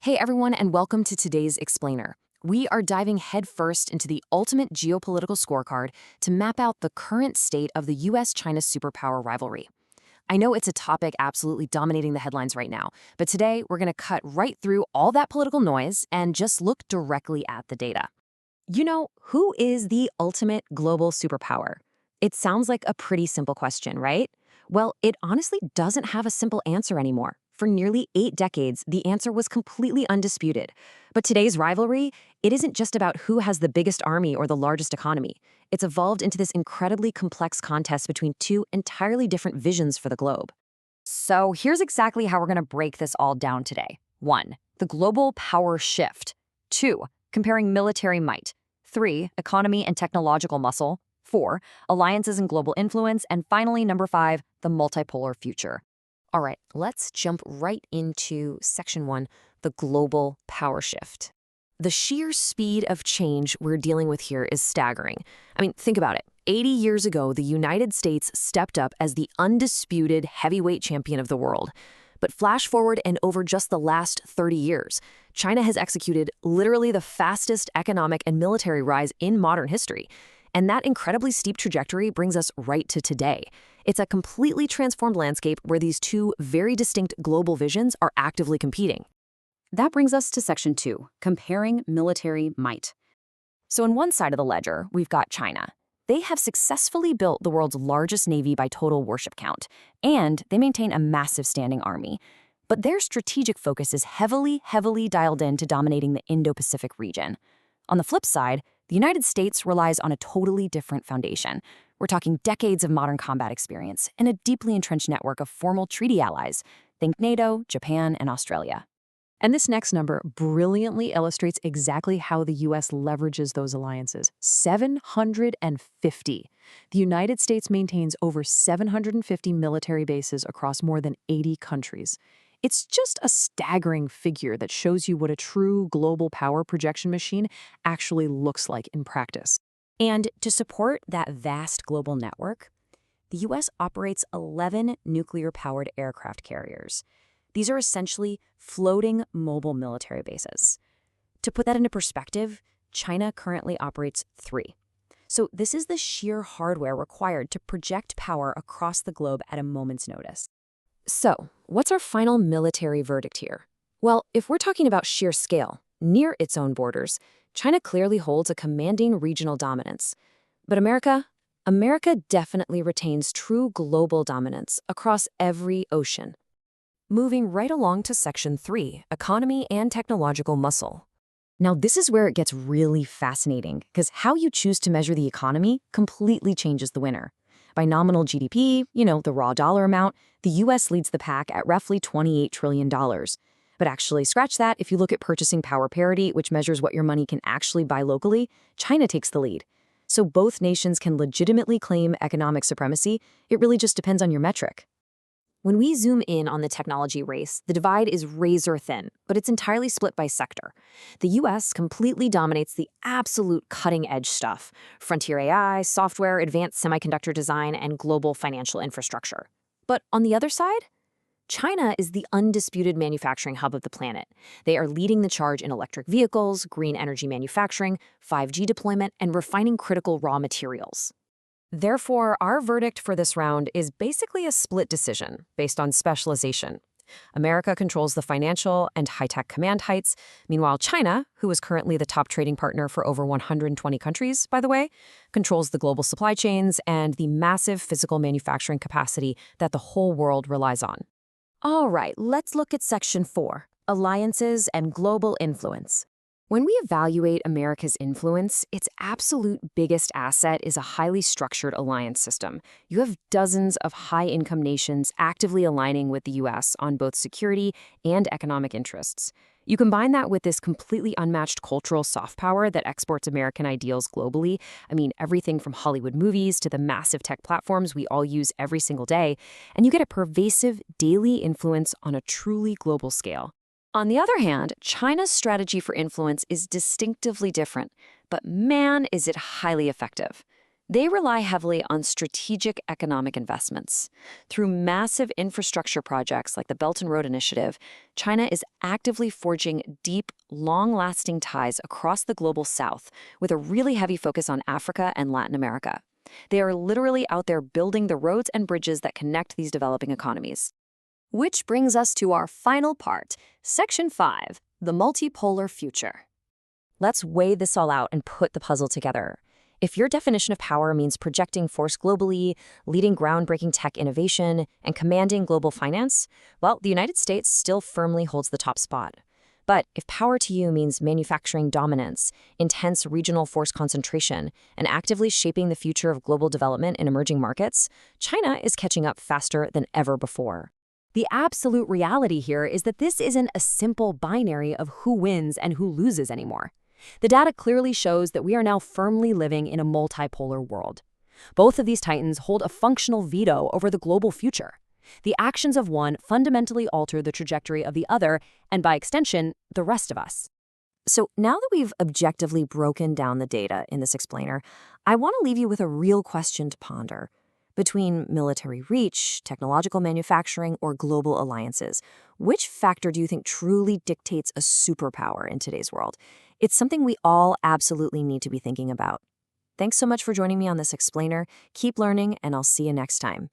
Hey everyone, and welcome to today's Explainer. We are diving headfirst into the ultimate geopolitical scorecard to map out the current state of the US-China superpower rivalry. I know it's a topic absolutely dominating the headlines right now, but today we're going to cut right through all that political noise and just look directly at the data. Who is the ultimate global superpower? It sounds like a pretty simple question, right? Well, it honestly doesn't have a simple answer anymore. For nearly 8 decades, the answer was completely undisputed. But today's rivalry, it isn't just about who has the biggest army or the largest economy. It's evolved into this incredibly complex contest between two entirely different visions for the globe. So here's exactly how we're going to break this all down today. 1. The global power shift. 2. Comparing military might. 3. Economy and technological muscle. 4. Alliances and global influence. And finally, number 5, the multipolar future. All right, let's jump right into section 1, the global power shift. The sheer speed of change we're dealing with here is staggering. I mean, think about it. 80 years ago, the United States stepped up as the undisputed heavyweight champion of the world. But flash forward, and over just the last 30 years, China has executed literally the fastest economic and military rise in modern history. And that incredibly steep trajectory brings us right to today. It's a completely transformed landscape where these two very distinct global visions are actively competing. That brings us to section 2, comparing military might. So on one side of the ledger, we've got China. They have successfully built the world's largest navy by total warship count, and they maintain a massive standing army. But their strategic focus is heavily dialed in to dominating the Indo-Pacific region. On the flip side, the United States relies on a totally different foundation. We're talking decades of modern combat experience and a deeply entrenched network of formal treaty allies. Think NATO, Japan, and Australia. And this next number brilliantly illustrates exactly how the U.S. leverages those alliances. 750. The United States maintains over 750 military bases across more than 80 countries. It's just a staggering figure that shows you what a true global power projection machine actually looks like in practice. And to support that vast global network, the U.S. operates 11 nuclear-powered aircraft carriers. These are essentially floating mobile military bases. To put that into perspective, China currently operates 3. So this is the sheer hardware required to project power across the globe at a moment's notice. So, what's our final military verdict here? Well, if we're talking about sheer scale, near its own borders, China clearly holds a commanding regional dominance. But America definitely retains true global dominance across every ocean. Moving right along to section 3, economy and technological muscle. Now, this is where it gets really fascinating, because how you choose to measure the economy completely changes the winner. By nominal GDP, the raw dollar amount, the U.S. leads the pack at roughly $28 trillion. But actually, scratch that, if you look at purchasing power parity, which measures what your money can actually buy locally, China takes the lead. So both nations can legitimately claim economic supremacy. It really just depends on your metric. When we zoom in on the technology race, the divide is razor thin, but it's entirely split by sector. The US completely dominates the absolute cutting-edge stuff: frontier AI, software, advanced semiconductor design, and global financial infrastructure. But on the other side, China is the undisputed manufacturing hub of the planet. They are leading the charge in electric vehicles, green energy manufacturing, 5G deployment, and refining critical raw materials. Therefore, our verdict for this round is basically a split decision based on specialization. America controls the financial and high-tech command heights. Meanwhile, China, who is currently the top trading partner for over 120 countries, by the way, controls the global supply chains and the massive physical manufacturing capacity that the whole world relies on. All right, let's look at section 4, alliances and global influence. When we evaluate America's influence, its absolute biggest asset is a highly structured alliance system. You have dozens of high-income nations actively aligning with the U.S. on both security and economic interests. You combine that with this completely unmatched cultural soft power that exports American ideals globally. I mean, everything from Hollywood movies to the massive tech platforms we all use every single day, and you get a pervasive daily influence on a truly global scale. On the other hand, China's strategy for influence is distinctively different, but man, is it highly effective. They rely heavily on strategic economic investments. Through massive infrastructure projects like the Belt and Road Initiative, China is actively forging deep, long-lasting ties across the global south with a really heavy focus on Africa and Latin America. They are literally out there building the roads and bridges that connect these developing economies. Which brings us to our final part, Section 5, the multipolar future. Let's weigh this all out and put the puzzle together. If your definition of power means projecting force globally, leading groundbreaking tech innovation, and commanding global finance, well, the United States still firmly holds the top spot. But if power to you means manufacturing dominance, intense regional force concentration, and actively shaping the future of global development in emerging markets, China is catching up faster than ever before. The absolute reality here is that this isn't a simple binary of who wins and who loses anymore. The data clearly shows that we are now firmly living in a multipolar world. Both of these titans hold a functional veto over the global future. The actions of one fundamentally alter the trajectory of the other, and by extension, the rest of us. So now that we've objectively broken down the data in this explainer, I want to leave you with a real question to ponder. Between military reach, technological manufacturing, or global alliances, which factor do you think truly dictates a superpower in today's world? It's something we all absolutely need to be thinking about. Thanks so much for joining me on this explainer. Keep learning, and I'll see you next time.